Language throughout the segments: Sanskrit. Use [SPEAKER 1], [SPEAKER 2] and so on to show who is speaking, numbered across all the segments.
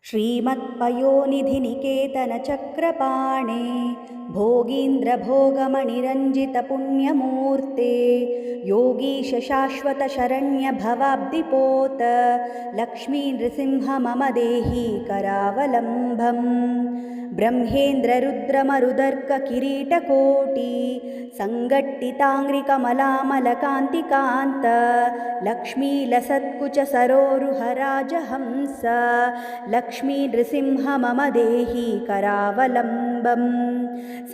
[SPEAKER 1] श्रीमत्पयोनिधिनिकेतनचक्रपाणे भोगीन्द्रभोगमणिरञ्जितपुण्यमूर्ते योगीश शाश्वतशरण्यभवाब्धिपोत लक्ष्मीनृसिंह मम देहि करावलम्बम्। ब्रह्मेन्द्ररुद्रमरुदर्ककिरीटकोटि सङ्गट्टिताङ्घ्रिकमलामलकान्तिकान्त लक्ष्मीलसत्कुचसरोरुहराजहंस लक्ष्मीनृसिंह मम देहि करावलम्बम्।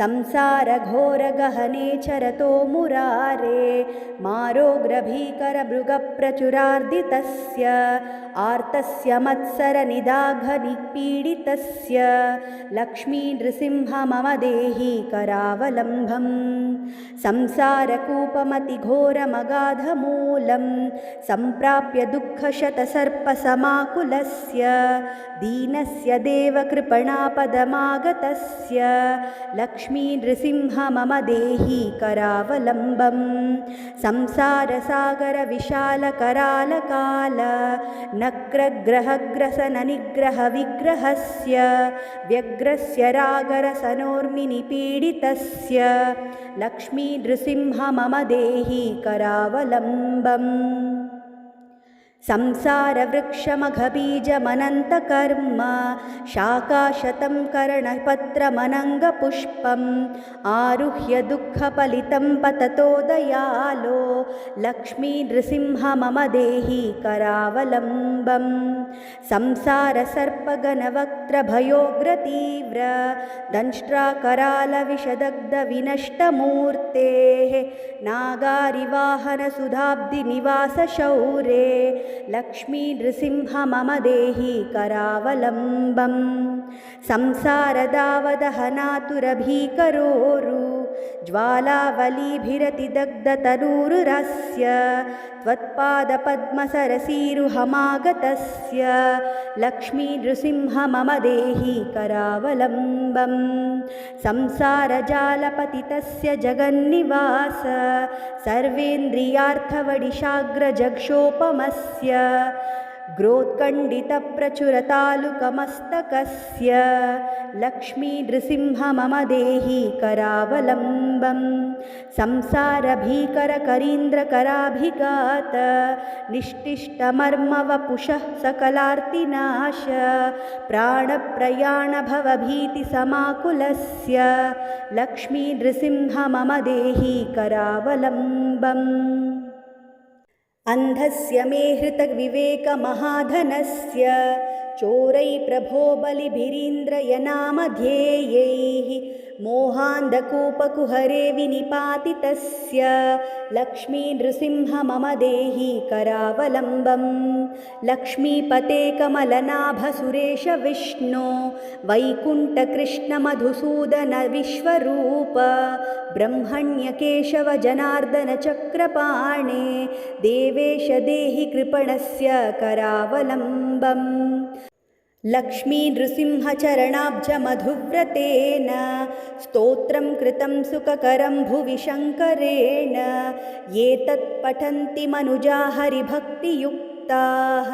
[SPEAKER 1] संसारघोरगहने चरतो मुरारे मारोग्रभीकरमृगप्रचुरार्दितस्य आर्तस्य मत्सरनिदाघनिपीडितस्य लक्ष्मीनृसिंह मम देहि करावलम्बम्। संसारकूपमतिघोरमगाधमूलं सम्प्राप्य दुःखशतसर्पसमाकुलस्य दीनस्य देवकृपणापदमागतस्य लक्ष्मीनृसिंह मम देहि करावलम्बम्। संसारसागरविशालकरालकाल नक्रग्रहग्रसननिग्रहविग्रहस्य व्यग्रस्य रागरसनोर्मिनिपीडितस्य लक्ष्मीनृसिंह मम देहि करावलम्बम्। संसारवृक्षमघबीजमनन्तकर्म शाखाशतं कर्णपत्रमनङ्गपुष्पम् आरुह्य दुःखफलितं पततो दयालो लक्ष्मीनृसिंह मम देहि करावलम्बम्। संसारसर्पगणवक्त्रभयोग्रतीव्र दंष्ट्राकरालविषदग्धविनष्टमूर्तेः नागारिवाहनसुधाब्धिनिवासशौरे लक्ष्मीनृसिंह मम देहि करावलम्बम्। संसारदावदहनातुरभीकरोरु ज्वालावलीभिरतिदग्धतनूरुरस्य त्वत्पादपद्मसरसीरुहमागतस्य लक्ष्मीनृसिंह मम देहि करावलम्बम्। संसारजालपतितस्य जगन्निवास सर्वेन्द्रियार्थवडिशाग्रजक्षोपमस्य ग्रोत्कण्डितप्रचुरतालुकमस्तकस्य लक्ष्मीनृसिंह मम देहि करावलम्बम्। संसारभीकरकरीन्द्रकराभिघात निष्टिष्टमर्मवपुषः सकलार्तिनाश प्राणप्रयाणभवभीतिसमाकुलस्य लक्ष्मीनृसिंह मम देहि करावलम्बम्। अन्धस्य मे हृतविवेकमहाधनस्य चोरैप्रभोबलिभिरीन्द्रयनामध्येयैः मोहान्धकूपकुहरे विनिपातितस्य लक्ष्मीनृसिंह मम देहि करावलम्बम्। लक्ष्मीपते कमलनाभसुरेश विष्णो वैकुण्ठकृष्णमधुसूदन विश्वरूप ब्रह्मण्यकेशव जनार्दन चक्रपाणे देवेश देहि कृपणस्य करावलम्बम्। लक्ष्मीनृसिंहचरणाब्जमधुव्रतेन स्तोत्रं कृतं सुखकरं भुवि शङ्करेण ये तत्पठन्ति मनुजा हरिभक्तियुक्ताः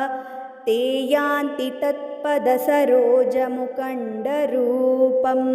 [SPEAKER 1] ते यान्ति तत्पदसरोजमुकण्डरूपम्।